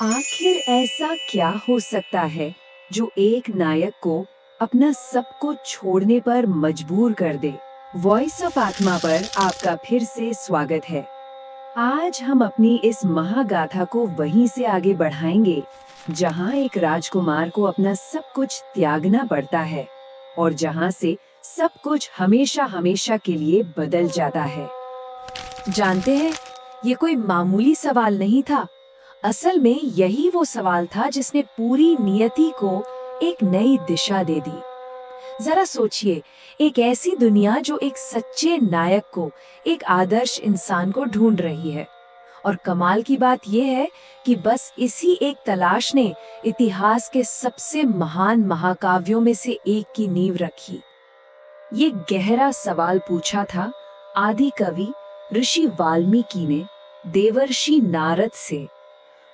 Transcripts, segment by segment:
आखिर ऐसा क्या हो सकता है जो एक नायक को अपना सब कुछ छोड़ने पर मजबूर कर दे। वॉइस ऑफ आत्मा पर आपका फिर से स्वागत है। आज हम अपनी इस महागाथा को वहीं से आगे बढ़ाएंगे जहां एक राजकुमार को अपना सब कुछ त्यागना पड़ता है और जहां से सब कुछ हमेशा हमेशा के लिए बदल जाता है। जानते हैं, ये कोई मामूली सवाल नहीं था। असल में यही वो सवाल था जिसने पूरी नियति को एक नई दिशा दे दी। जरा सोचिए, एक ऐसी दुनिया जो एक सच्चे नायक को, एक आदर्श इंसान को ढूंढ रही है। और कमाल की बात यह है कि बस इसी एक तलाश ने इतिहास के सबसे महान महाकाव्यों में से एक की नींव रखी। ये गहरा सवाल पूछा था आदि कवि ऋषि वाल्मीकि ने देवर्षि नारद से।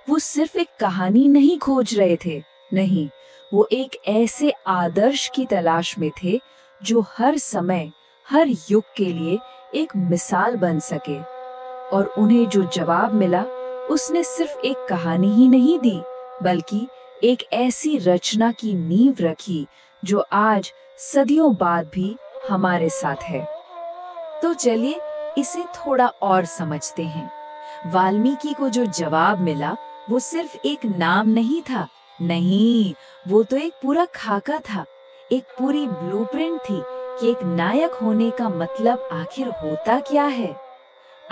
वो सिर्फ एक कहानी नहीं खोज रहे थे, नहीं, वो एक ऐसे आदर्श की तलाश में थे जो हर समय, हर युग के लिए एक मिसाल बन सके। और उन्हें जो जवाब मिला, उसने सिर्फ एक कहानी ही नहीं दी, बल्कि एक ऐसी रचना की नींव रखी जो आज सदियों बाद भी हमारे साथ है। तो चलिए इसे थोड़ा और समझते हैं। वाल्मीकि को जो जवाब मिला वो सिर्फ एक नाम नहीं था, नहीं, वो तो एक पूरा खाका था, एक पूरी ब्लूप्रिंट थी कि एक नायक होने का मतलब आखिर होता क्या है।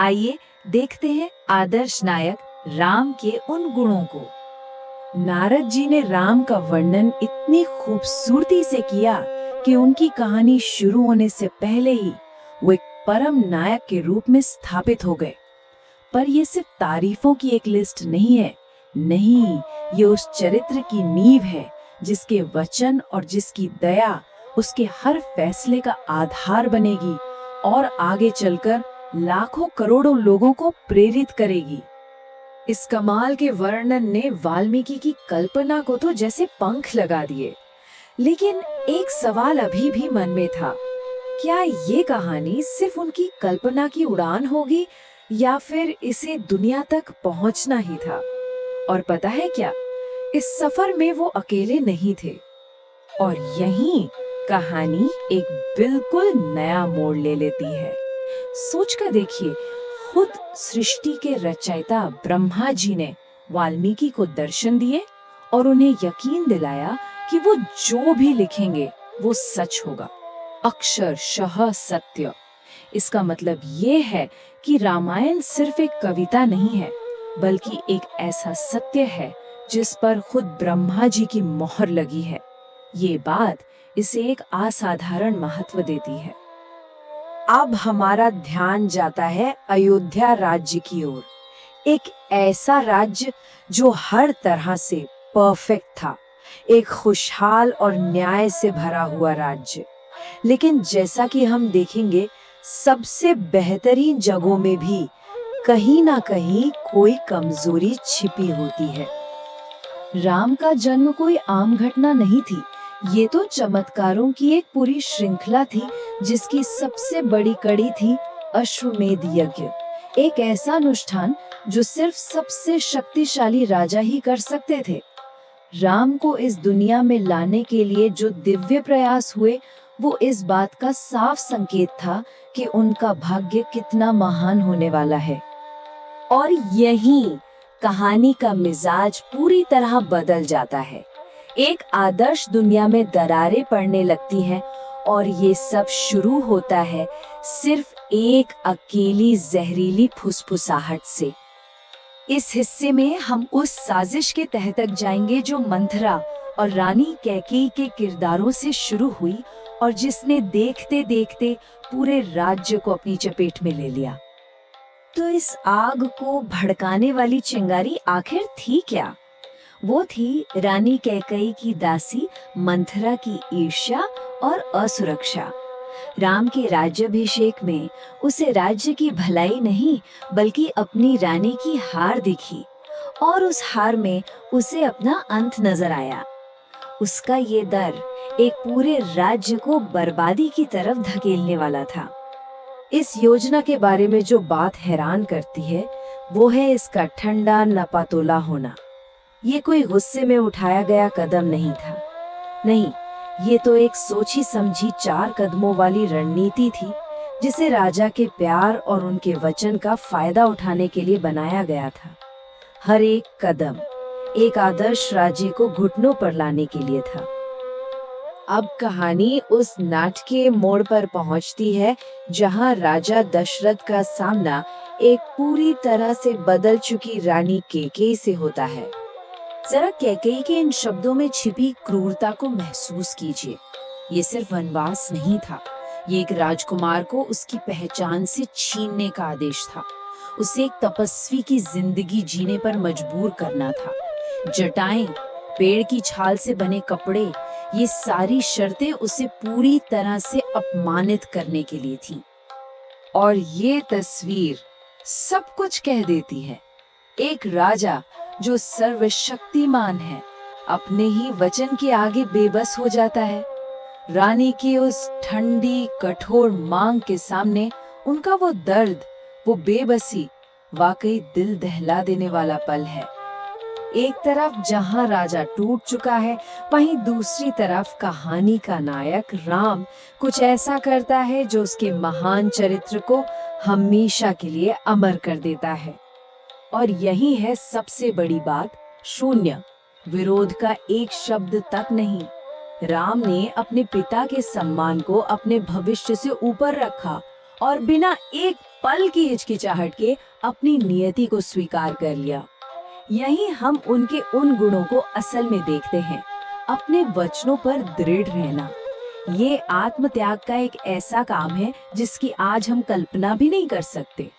आइए देखते हैं आदर्श नायक राम के उन गुणों को। नारद जी ने राम का वर्णन इतनी खूबसूरती से किया कि उनकी कहानी शुरू होने से पहले ही वो एक परम नायक के रूप में स्थापित हो गए। पर ये सिर्फ तारीफों की एक लिस्ट नहीं है, नहीं, ये उस चरित्र की नींव है जिसके वचन और जिसकी दया उसके हर फैसले का आधार बनेगी और आगे चलकर लाखों करोड़ों लोगों को प्रेरित करेगी। इस कमाल के वर्णन ने वाल्मीकि की कल्पना को तो जैसे पंख लगा दिए। लेकिन एक सवाल अभी भी मन में था, क्या ये कहानी सिर्फ उनकी कल्पना की उड़ान होगी या फिर इसे दुनिया तक पहुंचना ही था। और पता है क्या, इस सफर में वो अकेले नहीं थे। और यहीं कहानी एक बिल्कुल नया मोड़ ले लेती है। सोचकर देखिए, खुद सृष्टि के रचयिता ब्रह्मा जी ने वाल्मीकि को दर्शन दिए और उन्हें यकीन दिलाया कि वो जो भी लिखेंगे वो सच होगा, अक्षरशः सत्य। इसका मतलब ये है कि रामायण सिर्फ एक कविता नहीं है, बल्कि एक ऐसा सत्य है जिस पर खुद ब्रह्मा जी की मोहर लगी है। ये बात इसे एक असाधारण महत्व देती है। अब हमारा ध्यान जाता है अयोध्या राज्य की ओर। एक ऐसा राज्य जो हर तरह से परफेक्ट था, एक खुशहाल और न्याय से भरा हुआ राज्य। लेकिन जैसा कि हम देखेंगे, सबसे बेहतरीन जगहों में भी कहीं ना कहीं कोई कमजोरी छिपी होती है। राम का जन्म कोई आम घटना नहीं थी, ये तो चमत्कारों की एक पूरी श्रृंखला थी जिसकी सबसे बड़ी कड़ी थी अश्वमेध यज्ञ। एक ऐसा अनुष्ठान जो सिर्फ सबसे शक्तिशाली राजा ही कर सकते थे। राम को इस दुनिया में लाने के लिए जो दिव्य प्रयास हुए, वो इस बात का साफ संकेत था कि उनका भाग्य कितना महान होने वाला है। और यहीं कहानी का मिजाज पूरी तरह बदल जाता है। एक आदर्श दुनिया में दरारें पड़ने लगती हैं और ये सब शुरू होता है सिर्फ एक अकेली जहरीली फुसफुसाहट से। इस हिस्से में हम उस साजिश के तह तक जाएंगे जो मंथरा और रानी कैकेयी के किरदारों से शुरू हुई और जिसने देखते देखते पूरे राज्य को अपनी चपेट में ले लिया। तो इस आग को भड़काने वाली चिंगारी आखिर थी क्या? वो थी रानी कैकेयी की दासी मंथरा की ईर्ष्या और असुरक्षा। राम के राज्याभिषेक में उसे राज्य की भलाई नहीं, बल्कि अपनी रानी की हार दिखी और उस हार में उसे अपना अंत नजर आया। उसका ये डर एक पूरे राज्य को बर्बादी की तरफ धकेलने वाला था। इस योजना के बारे में जो बात हैरान करती है, वो है इसका ठंडा नपातोला होना। ये कोई गुस्से में उठाया गया कदम नहीं था। नहीं, ये तो एक सोची समझी 4 कदमों वाली रणनीति थी, जिसे राजा के प्यार और उनके वचन का फायदा उठाने के लिए बनाया गया था। हर एक कदम एक आदर्श राज्य को घुटनों पर लाने के लिए था। अब कहानी उस नाटकीय मोड़ पर पहुंचती है जहां राजा दशरथ का सामना एक पूरी तरह से बदल चुकी रानी कैकेयी से होता है। जरा कैकेयी के इन शब्दों में छिपी क्रूरता को महसूस कीजिए। ये सिर्फ वनवास नहीं था, ये एक राजकुमार को उसकी पहचान से छीनने का आदेश था। उसे एक तपस्वी की जिंदगी जीने पर मजबूर करना था। जटाएं, पेड़ की छाल से बने कपड़े, ये सारी शर्तें उसे पूरी तरह से अपमानित करने के लिए थीं। और ये तस्वीर सब कुछ कह देती है। एक राजा जो सर्वशक्तिमान है, अपने ही वचन के आगे बेबस हो जाता है। रानी की उस ठंडी कठोर मांग के सामने उनका वो दर्द, वो बेबसी वाकई दिल दहला देने वाला पल है। एक तरफ जहां राजा टूट चुका है, वहीं दूसरी तरफ कहानी का नायक राम कुछ ऐसा करता है जो उसके महान चरित्र को हमेशा के लिए अमर कर देता है। और यही है सबसे बड़ी बात, शून्य, विरोध का एक शब्द तक नहीं। राम ने अपने पिता के सम्मान को अपने भविष्य से ऊपर रखा और बिना एक पल की हिचकिचाहट के अपनी नियति को स्वीकार कर लिया। यही हम उनके उन गुणों को असल में देखते हैं, अपने वचनों पर दृढ़ रहना। ये आत्मत्याग का एक ऐसा काम है जिसकी आज हम कल्पना भी नहीं कर सकते।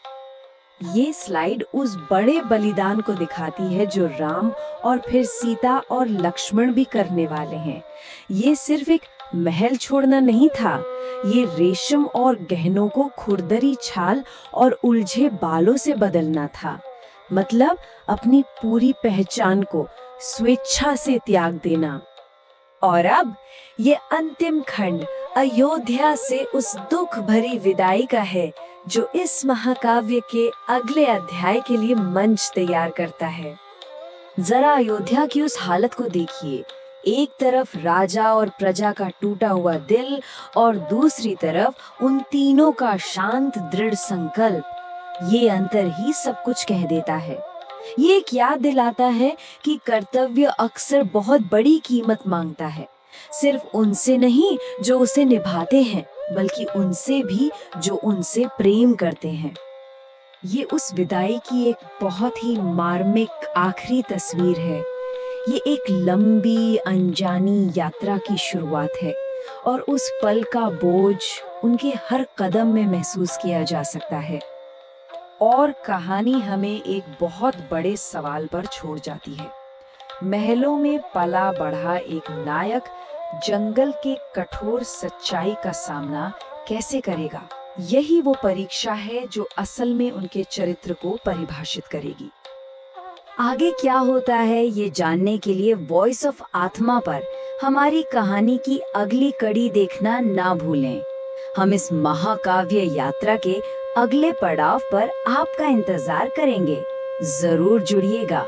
ये स्लाइड उस बड़े बलिदान को दिखाती है जो राम और फिर सीता और लक्ष्मण भी करने वाले हैं। ये सिर्फ एक महल छोड़ना नहीं था, ये रेशम और गहनों को खुरदरी छाल और उलझे बालों से बदलना था। मतलब अपनी पूरी पहचान को स्वेच्छा से त्याग देना। और अब ये अंतिम खंड अयोध्या से उस दुख भरी विदाई का है जो इस महाकाव्य के अगले अध्याय के लिए मंच तैयार करता है। जरा अयोध्या की उस हालत को देखिए। एक तरफ राजा और प्रजा का टूटा हुआ दिल और दूसरी तरफ उन तीनों का शांत दृढ़ संकल्प। ये अंतर ही सब कुछ कह देता है। ये एक याद दिलाता है कि कर्तव्य अक्सर बहुत बड़ी कीमत मांगता है, सिर्फ उनसे नहीं जो उसे निभाते हैं, बल्कि उनसे भी जो उनसे प्रेम करते हैं। ये उस विदाई की एक बहुत ही मार्मिक आखिरी तस्वीर है। ये एक लंबी अनजानी यात्रा की शुरुआत है और उस पल का बोझ उनके हर कदम में महसूस किया जा सकता है। और कहानी हमें एक बहुत बड़े सवाल पर छोड़ जाती है। महलों में पला बढ़ा एक नायक जंगल के कठोर सच्चाई का सामना कैसे करेगा? यही वो परीक्षा है जो असल में उनके चरित्र को परिभाषित करेगी। आगे क्या होता है ये जानने के लिए वॉइस ऑफ आत्मा पर हमारी कहानी की अगली कड़ी देखना ना भूलें। हम इस महाकाव्य यात्रा के अगले पड़ाव पर आपका इंतजार करेंगे। जरूर जुड़िएगा।